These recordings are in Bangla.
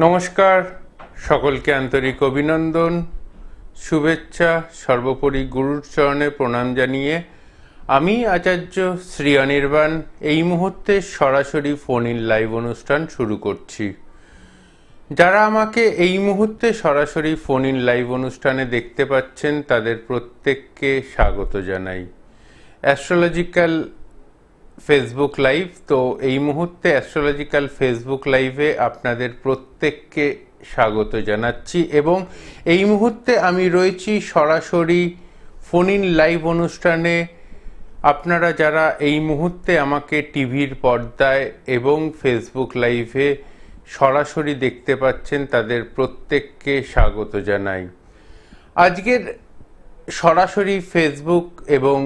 নমস্কার, সকলকে আন্তরিক অভিনন্দন, শুভেচ্ছা, সর্বোপরি গুরুর চরণে প্রণাম জানিয়ে আমি আচার্য শ্রী অনির্বাণ এই মুহূর্তে সরাসরি ফোন ইন লাইভ অনুষ্ঠান শুরু করছি। যারা আমাকে এই মুহূর্তে সরাসরি ফোন ইন লাইভ অনুষ্ঠানে দেখতে পাচ্ছেন তাদের প্রত্যেককে স্বাগত জানাই। অ্যাস্ট্রোলজিক্যাল ফেসবুক লাইভ, তো এই মুহূর্তে অ্যাস্ট্রোলজিক্যাল ফেসবুক লাইভে আপনাদের প্রত্যেককে স্বাগত জানাচ্ছি এবং এই মুহূর্তে আমি রয়েছি সরাসরি ফোন ইন লাইভ অনুষ্ঠানে। আপনারা যারা এই মুহূর্তে আমাকে টিভির পর্দায় এবং ফেসবুক লাইভে সরাসরি দেখতে পাচ্ছেন তাদের প্রত্যেককে স্বাগত জানাই। আজকের সরাসরি ফেসবুক এবং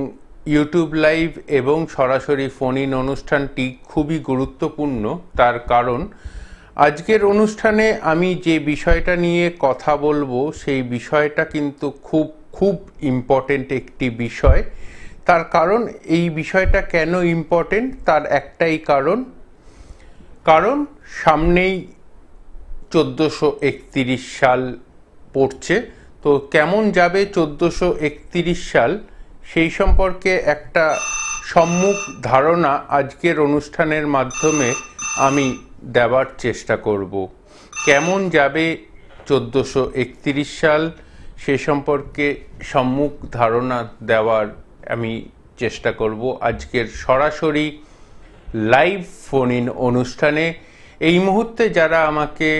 ইউটিউব লাইভ এবং সরাসরি ফোন ইন অনুষ্ঠানটি খুবই গুরুত্বপূর্ণ, তার কারণ আজকের অনুষ্ঠানে আমি যে বিষয়টা নিয়ে কথা বলবো সেই বিষয়টা কিন্তু খুব ইম্পর্টেন্ট একটি বিষয়। তার কারণ এই বিষয়টা কেন ইম্পর্টেন্ট তার একটাই কারণ সামনেই 1431 সাল পড়ছে। তো কেমন যাবে 1431 সাল সেই সম্পর্কে একটা সম্মুখ ধারণা আজকের অনুষ্ঠানের মাধ্যমে আমি দেওয়ার চেষ্টা করব। কেমন যাবে 1431 সাল সে সম্পর্কে সম্মুখ ধারণা দেওয়ার আমি চেষ্টা করব আজকের সরাসরি লাইভ ফোন ইন অনুষ্ঠানে। এই মুহূর্তে যারা আমাকে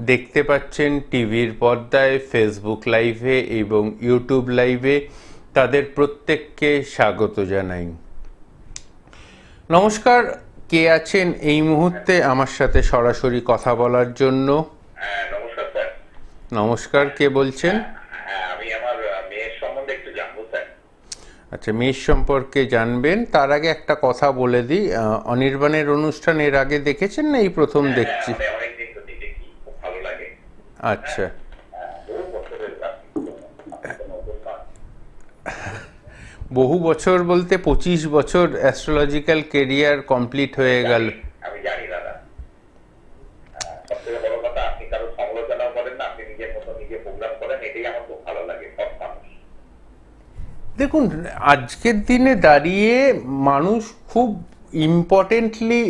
দেখতে পাচ্ছেন টিভির পর্দায়, ফেসবুক লাইভে এবং ইউটিউব লাইভে, তাদের প্রত্যেককে স্বাগত জানাই। নমস্কার, কে আছেন এই মুহূর্তে আমার সাথে সরাসরি কথা বলার জন্য? নমস্কার স্যার। নমস্কার, কে বলছেন? আমি আমার মেয়ের সম্বন্ধে একটু জানবো স্যার। আচ্ছা, মেয়ের সম্পর্কে জানবেন। তার আগে একটা কথা বলে দিই, অনির্বাণের অনুষ্ঠান এর আগে দেখেছেন না এই প্রথম দেখছি? অনেকদিন তো দেখি, খুব ভালো লাগে। আচ্ছা, বহু বছর বলতে 25 বছর অ্যাস্ট্রোলজিক্যাল কেরিয়ার কমপ্লিট হয়ে গেল। আমি জানি দাদা, সবথেকে বড় কথা আপনি কারো সমালোচনাও করেন না, আপনি নিজের মতো নিজে প্রোগ্রাম করেন, এটাই আমার খুব ভালো লাগে। সব মানুষ, দেখুন, আজকের দিনে দাঁড়িয়ে মানুষ খুব ইম্পর্টেন্টলি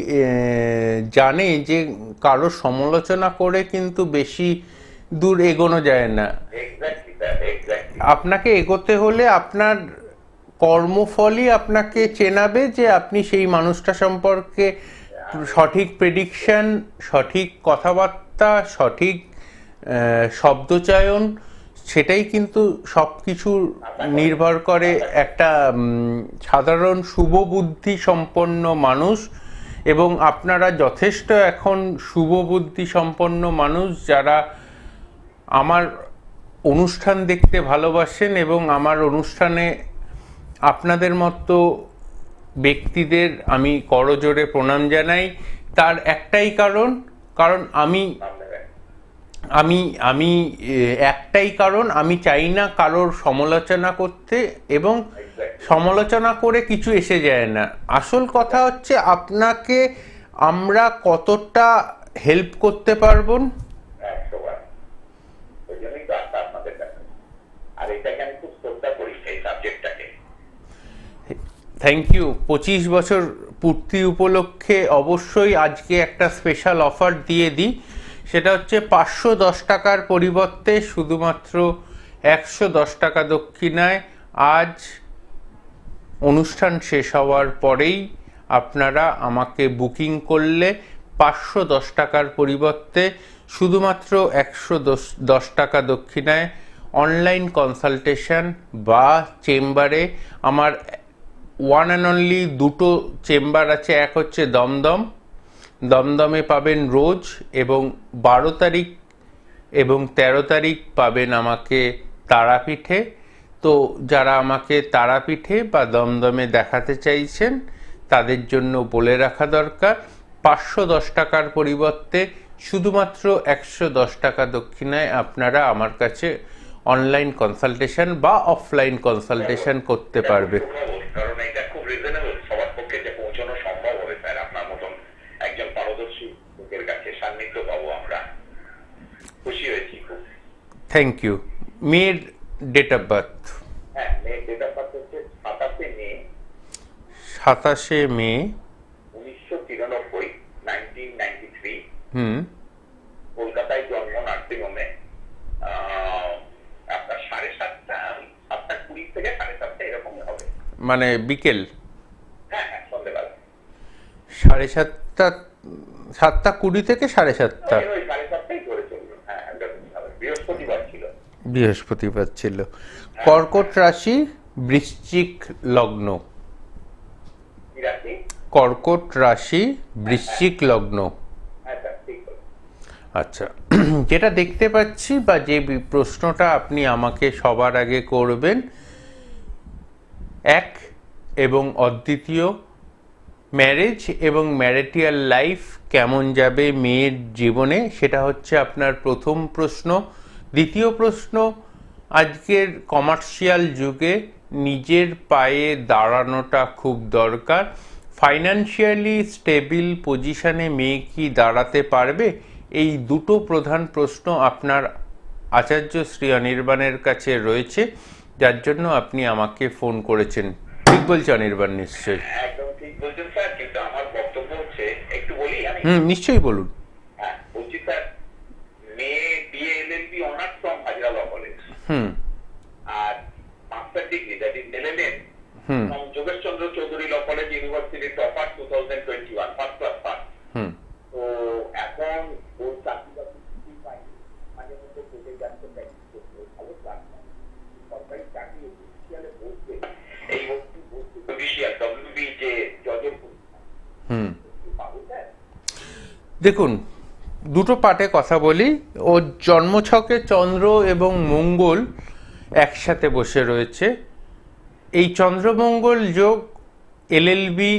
জানে যে কারো সমালোচনা করে কিন্তু বেশি দূর এগোনো যায় না। Exactly sir, exactly. আপনাকে এগোতে হলে আপনার কর্মফলই আপনাকে চেনাবে যে আপনি সেই মানুষটা সম্পর্কে সঠিক প্রেডিকশন, সঠিক কথাবার্তা, সঠিক শব্দচয়ন, সেটাই কিন্তু সব কিছু নির্ভর করে একটা সাধারণ শুভ বুদ্ধি সম্পন্ন মানুষ। এবং আপনারা যথেষ্ট এখন শুভ বুদ্ধি সম্পন্ন মানুষ যারা আমার অনুষ্ঠান দেখতে ভালোবাসেন এবং আমার অনুষ্ঠানে আপনাদের মতো ব্যক্তিদের আমি করজোড়ে প্রণাম জানাই। তার একটাই কারণ আমি একটাই কারণ, আমি চাই না কারোর সমালোচনা করতে, এবং সমালোচনা করে কিছু এসে যায় না। আসল কথা হচ্ছে আপনাকে আমরা কতটা হেল্প করতে পারবো। 100 বার। ওই জন্যই তো আসা আপনাদের কাছে। আর এটাকে আমি খুব শ্রদ্ধা করি, এই সাবজেক্টটাকে। Thank you. 25 বছর পূর্তি উপলক্ষে অবশ্যই আজকে একটা স্পেশাল অফার দিয়ে দিই। সেটা হচ্ছে 510 টাকার পরিবর্তে শুধুমাত্র 110 টাকা দক্ষিণায় আজ অনুষ্ঠান শেষ হওয়ার পরেই আপনারা আমাকে বুকিং করলে 510 টাকার পরিবর্তে শুধুমাত্র 110 টাকা দক্ষিণায় অনলাইন কনসালটেশন বা চেম্বারে, আমার ওয়ান অ্যান্ড অনলি দুটো চেম্বার আছে। এক হচ্ছে দমদমে পাবেন রোজ, এবং 12 তারিখ এবং 13 তারিখ পাবেন আমাকে তারাপীঠে। তো যারা আমাকে তারাপীঠে বা দমদমে দেখাতে চাইছেন তাদের জন্য বলে রাখা দরকার, 510 টাকার পরিবর্তে শুধুমাত্র 110 টাকা দক্ষিণায় আপনারা আমার কাছে অনলাইন কনসালটেশন বা অফলাইন কনসালটেশন করতে পারবে। কারণ এটা খুব রিজনেবল, সবার পক্ষে যে পৌঁছানো সম্ভব হবে স্যার। আপনার মতন একজন পারদর্শী লোকের কাছে সান্নিধ্য পাবো আমরা। Thank you. মেয়ের ডেট অফ বার্থ? হ্যাঁ, মেয়ের ডেট অফ বার্থ হচ্ছে 27 মে 27 মে 1993, 1993। হুম। কলকাতায় জন্ম, নার্সিংহোমে। আপনার 7:30, 7:20 থেকে 7:30 এরকমই হবে। মানে বিকেল হ্যাঁ হ্যাঁ, সন্ধ্যেবেলা। 7:30, 7:20 থেকে 7:30। ওই 7:30 ধরে চললো। হ্যাঁ, এরকমই হবে। বৃহস্পতিবার ছিল। বৃহস্পতিবার ছিল। কর্কট রাশি, বৃশ্চিক লগ্ন। কি রাশি? কর্কট রাশি, বৃশ্চিক লগ্ন। হ্যাঁ স্যার, ঠিক বলছেন। আচ্ছা, যেটা দেখতে পাচ্ছি বা যে প্রশ্নটা আপনি আমাকে সবার আগে করবেন, এক এবং অদ্বিতীয়, ম্যারেজ এবং ম্যারিটাল লাইফ কেমন যাবে মেয়ের জীবনে, সেটা হচ্ছে আপনার প্রথম প্রশ্ন। দ্বিতীয় প্রশ্ন, আজকের কমার্শিয়াল যুগে নিজের পায়ে দাঁড়ানোটা খুব দরকার। ফাইন্যান্সিয়ালি স্টেবল পজিশনে মেয়ে কি দাঁড়াতে পারবে? এই দুটো প্রধান প্রশ্ন আপনার আচার্য শ্রী অনির্বাণের কাছে রয়েছে, যার জন্য আপনি আমাকে ফোন করেছেন। ঠিক বলছি অনির্বাণ নিশ্চয়ই? একদম ঠিক বলছেন স্যার, কিন্তু আমার বক্তব্য হচ্ছে, একটু বলি আমি। নিশ্চয়ই বলুন। হ্যাঁ, বলছি স্যার, মেয়ে BA LLB honours from Hazra law college, হুম আর master degree that is LLM হুম from Jogeshchandra Chowdhury law college university, topper 2021, first class pass. হুম তো এখন ওর চাকরি বাকরি কিছুই পাইনি, মাঝে মধ্যে কোর্টে যাচ্ছে, প্র্যাকটিস করতে, ভালো ক্লাস পায়। সরকারি চাকরি অফিসিয়ালে বসবে, এই জুডিশিয়াল ডব্লিউবি যে জজের পরীক্ষা, হুম পাবো স্যার? দেখুন, দুটো পার্টে কথা বলি। ওর জন্মছকে চন্দ্র এবং মঙ্গল একসাথে বসে রয়েছে। এই চন্দ্রমঙ্গল যোগ এলএলবি